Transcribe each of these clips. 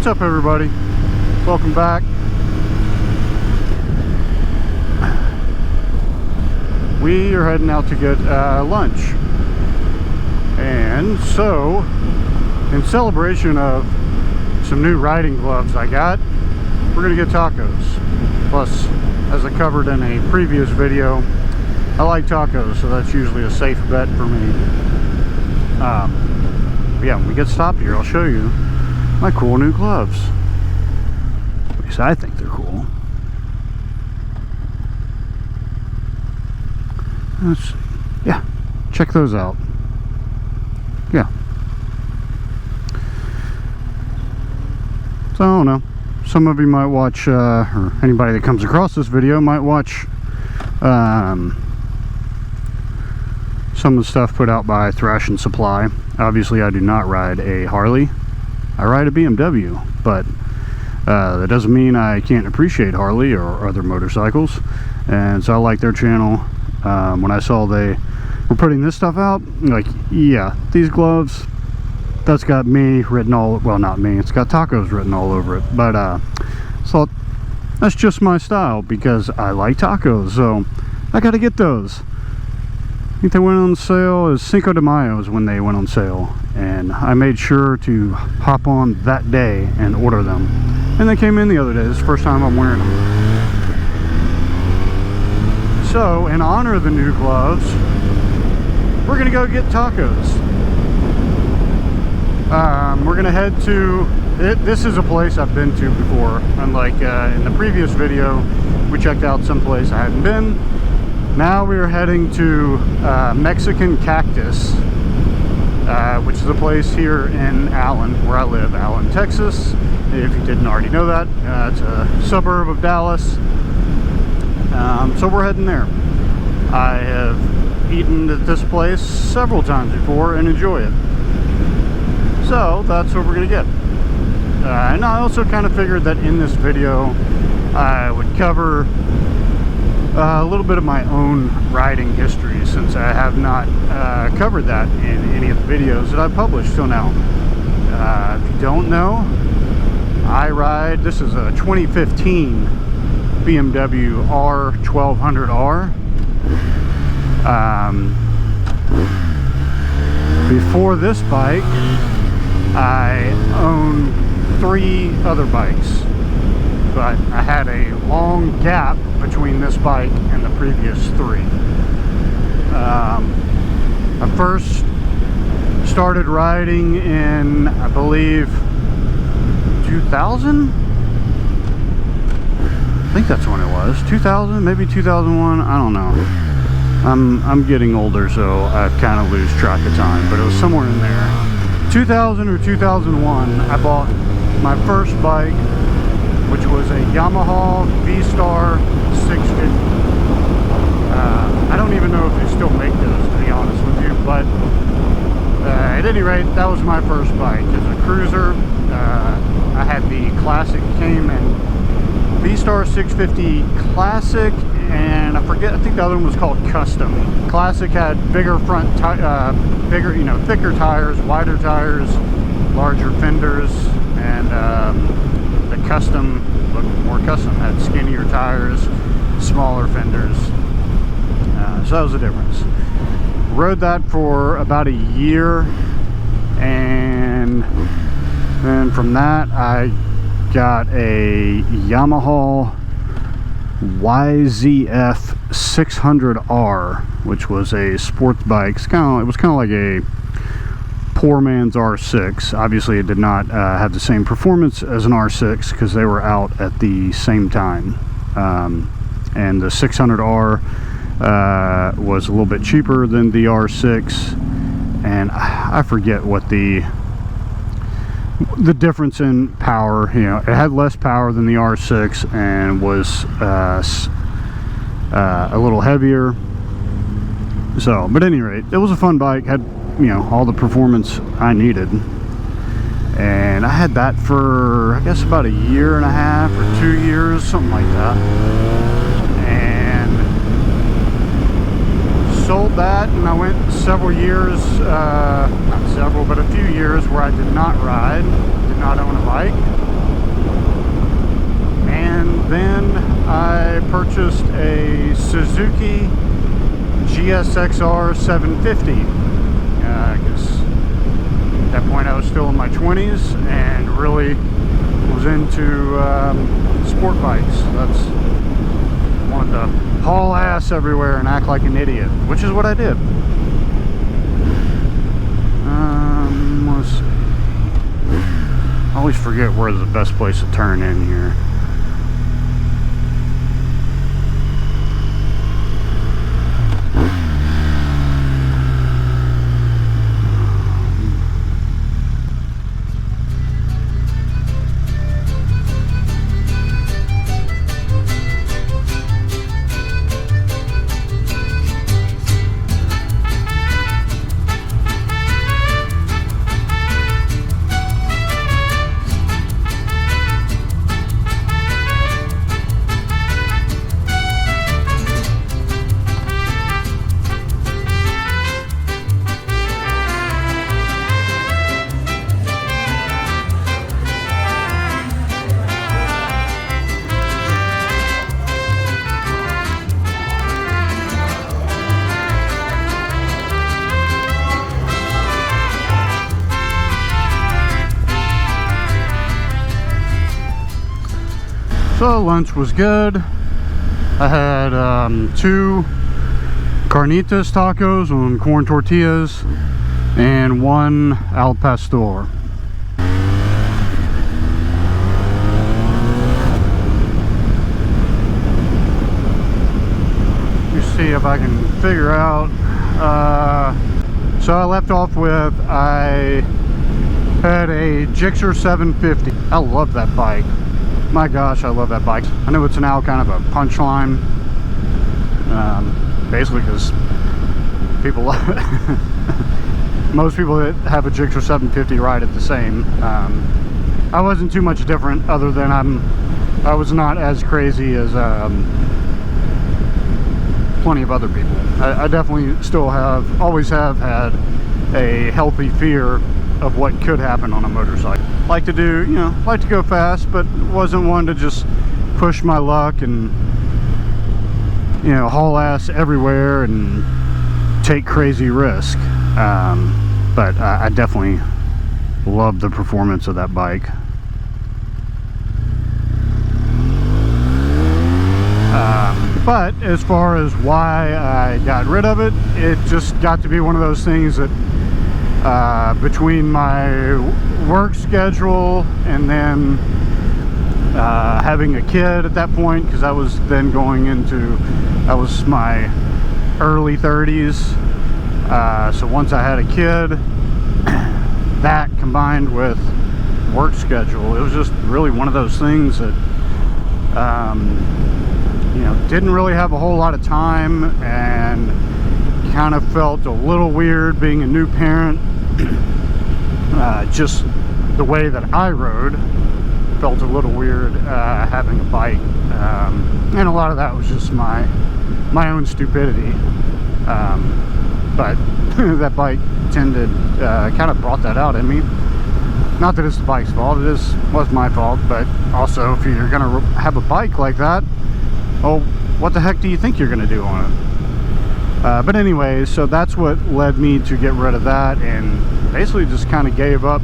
What's up, everybody? Welcome back. We are heading out to get lunch, and so in celebration of some new riding gloves I got, we're gonna get tacos. Plus, as I covered in a previous video, I like tacos, so that's usually a safe bet for me. But yeah, when we get stopped here, I'll show you my cool new gloves. At least I think they're cool. Let's see. Yeah, check those out. Yeah. So I don't know. Some of you might watch, or anybody that comes across this video might watch some of the stuff put out by Thrash and Supply. Obviously, I do not ride a Harley. I ride a BMW, but that doesn't mean I can't appreciate Harley or other motorcycles. And so I like their channel. When I saw they were putting this stuff out, like, yeah, these gloves, that's got me written all, well, not me, it's got tacos written all over it. But so that's just my style because I like tacos, so I gotta get those. I think they went on sale, as Cinco de Mayo is when they went on sale, and I made sure to hop on that day and order them. And they came in the other day. This is the first time I'm wearing them. So, in honor of the new gloves, we're gonna go get tacos. We're gonna head to, this is a place I've been to before. Unlike in the previous video, we checked out some place I hadn't been. Now we are heading to Mexican Cactus, which is a place here in Allen, where I live, Allen, Texas. If you didn't already know that, it's a suburb of Dallas. So we're heading there. I have eaten at this place several times before and enjoy it. So that's what we're gonna get. And I also kind of figured that in this video I would cover a little bit of my own riding history, since I have not covered that in any of the videos that I've published till now. If you don't know, I ride, this is a 2015 BMW R1200R. Before this bike, I owned 3 other bikes, but I had a long gap between this bike and the previous 3. I first started riding in, I believe, 2000? I think that's when it was. 2000, maybe 2001, I don't know. I'm getting older, so I kind of lose track of time, but it was somewhere in there. 2000 or 2001, I bought my first bike, which was a Yamaha V-Star 650. I don't even know if they still make those, to be honest with you, but at any rate, that was my first bike. As a cruiser, I had the Classic, came in V-Star 650 Classic, and I forget, I think the other one was called Custom. Classic had bigger front, bigger, you know, thicker tires, wider tires, larger fenders, and the Custom looked more custom, had skinnier tires, smaller fenders. So that was the difference. Rode that for about a year, and then from that I got a Yamaha YZF 600R, which was a sports bike. It was kind of like a poor man's R6. Obviously it did not have the same performance as an R6 because they were out at the same time. And the 600R was a little bit cheaper than the R6, and I forget what the difference in power, you know, it had less power than the R6 and was a little heavier. So, but at any rate, it was a fun bike, had, you know, all the performance I needed. And I had that for, I guess, about a year and a half or 2 years, something like that. And sold that, and I went several years, not several, but a few years where I did not ride, did not own a bike. And then I purchased a Suzuki GSXR 750 because at that point I was still in my 20s and really was into sport bikes. That's wanted to haul ass everywhere and act like an idiot, which is what I did. Let's see. I always forget where's the best place to turn in here. So lunch was good. I had 2 carnitas tacos and corn tortillas and 1 al pastor. Let me see if I can figure out. So I left off with, I had a Gixxer 750. I love that bike. My gosh, I love that bike. I know it's now kind of a punchline, basically because people, most people that have a Gixxer 750 ride it the same. I wasn't too much different, other than I was not as crazy as plenty of other people. I definitely still always have had a healthy fear of what could happen on a motorcycle. Like to do, like to go fast, but wasn't one to just push my luck and, haul ass everywhere and take crazy risk. But I definitely love the performance of that bike. But as far as why I got rid of it, it just got to be one of those things that between my work schedule and then having a kid at that point, because I was then going into, I was my early 30s, so once I had a kid, that combined with work schedule, it was just really one of those things that didn't really have a whole lot of time, and kind of felt a little weird being a new parent. Just the way that I rode felt a little weird, having a bike, and a lot of that was just my own stupidity, but that bike kind of brought that out in me. Not that it's the bike's fault, was my fault, but also if you're gonna have a bike like that, oh, what the heck do you think you're gonna do on it? But anyways, so that's what led me to get rid of that, and basically just kind of gave up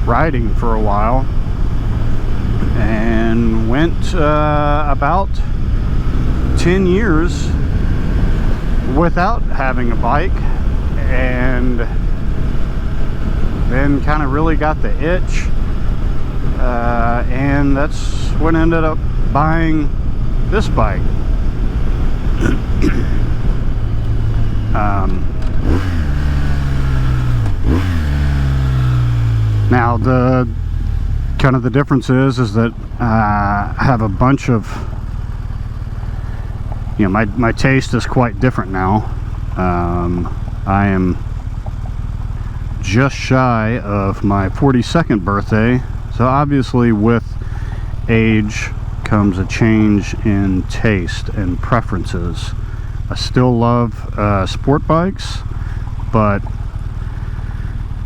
riding for a while, and went about 10 years without having a bike, and then kind of really got the itch, and that's what ended up buying this bike. Now the difference is that I have a bunch of, my taste is quite different now. I am just shy of my 42nd birthday, so obviously with age comes a change in taste and preferences. I still love sport bikes, but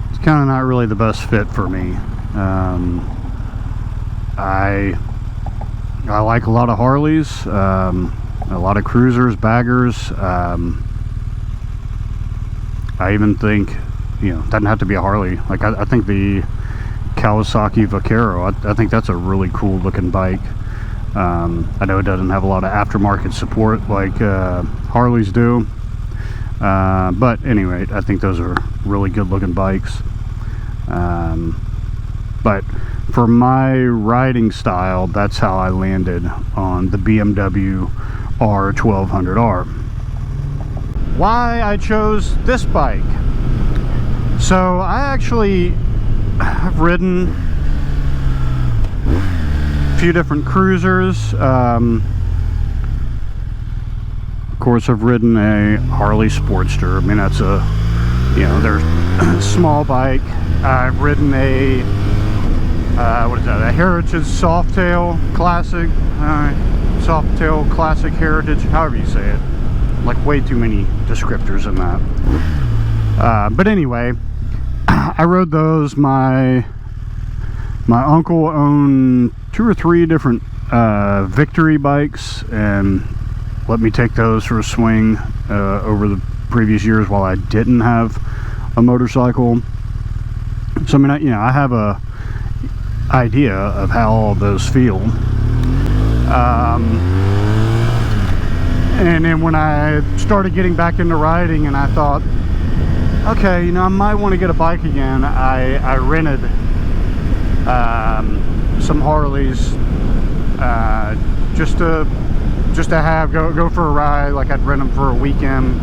it's kind of not really the best fit for me. I like a lot of Harleys, a lot of cruisers, baggers. I even think, you know, it doesn't have to be a Harley. Like I think the Kawasaki Vaquero, I think that's a really cool looking bike. I know it doesn't have a lot of aftermarket support like Harleys do, but anyway, I think those are really good looking bikes. But for my riding style, that's how I landed on the BMW R1200R. Why I chose this bike? So I actually have ridden a few different cruisers. Of course, I've ridden a Harley Sportster. I mean, that's a, you know, there's a small bike. I've ridden a what is that? A Heritage Softail Classic, Softail Classic Heritage, however you say it. Like way too many descriptors in that. But anyway, I rode those. My uncle owned 2 or 3 different Victory bikes and let me take those for a swing over the previous years while I didn't have a motorcycle. So I mean, you know, I have a idea of how all those feel. And then when I started getting back into riding and I thought, okay, you know, I might want to get a bike again, I rented some Harleys just to have go for a ride. Like I'd rent them for a weekend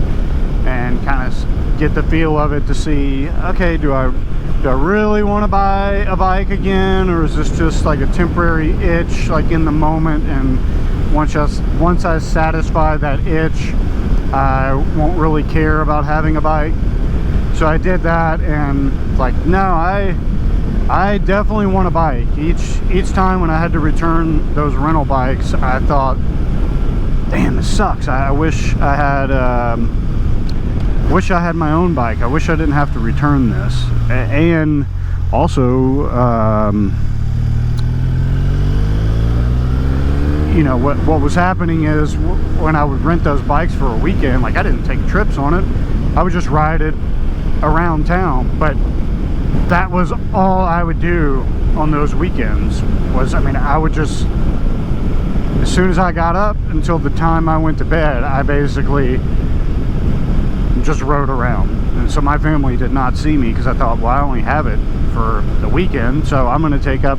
and kind of get the feel of it to see, okay, do I really want to buy a bike again, or is this just like a temporary itch, like in the moment, and once I satisfy that itch, I won't really care about having a bike. So I did that, and like, no, I definitely want a bike. Each time when I had to return those rental bikes, I thought, damn, this sucks. I wish I had my own bike. I wish I didn't have to return this. And also, you know, what was happening is when I would rent those bikes for a weekend, like I didn't take trips on it. I would just ride it around town. But that was all I would do on those weekends. Was, I mean, I would just, as soon as I got up until the time I went to bed, I basically just rode around. And so my family did not see me because I thought, well, I only have it for the weekend, so I'm going to take up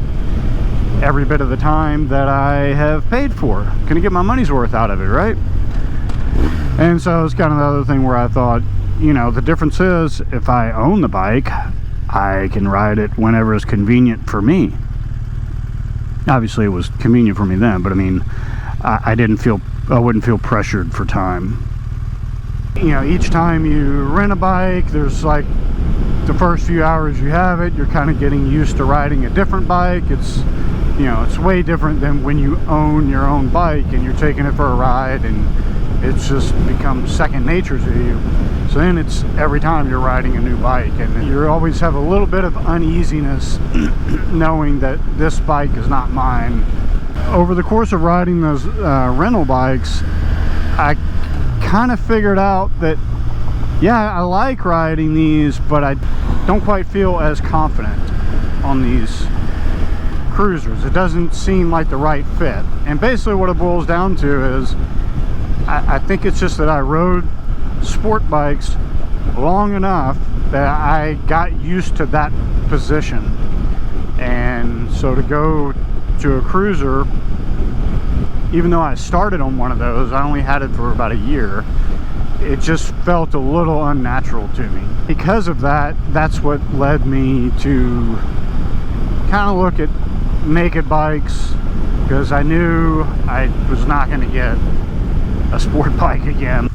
every bit of the time that I have paid for. Gonna get my money's worth out of it, right? And so it's kind of the other thing where I thought, you know, the difference is if I own the bike, I can ride it whenever it's convenient for me. Obviously it was convenient for me then, but I mean, I wouldn't feel pressured for time. You know, each time you rent a bike, there's like the first few hours you have it, you're kind of getting used to riding a different bike. It's, you know, it's way different than when you own your own bike and you're taking it for a ride and it's just becomes second nature to you. So then it's every time you're riding a new bike, and you always have a little bit of uneasiness knowing that this bike is not mine. Over the course of riding those rental bikes, I kind of figured out that, yeah, I like riding these, but I don't quite feel as confident on these cruisers. It doesn't seem like the right fit. And basically what it boils down to is I think it's just that I rode sport bikes long enough that I got used to that position. And so to go to a cruiser, even though I started on one of those, I only had it for about a year, it just felt a little unnatural to me. Because of that, that's what led me to kind of look at naked bikes, because I knew I was not going to get a sport bike again.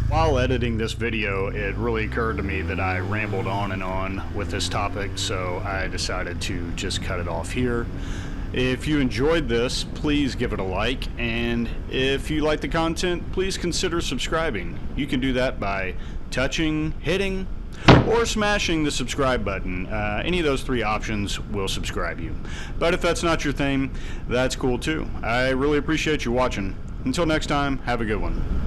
While editing this video, it really occurred to me that I rambled on and on with this topic, so I decided to just cut it off here. If you enjoyed this, please give it a like, and if you like the content, please consider subscribing. You can do that by touching, hitting, or smashing the subscribe button. Any of those 3 options will subscribe you. But if that's not your thing, that's cool too. I really appreciate you watching. Until next time, have a good one.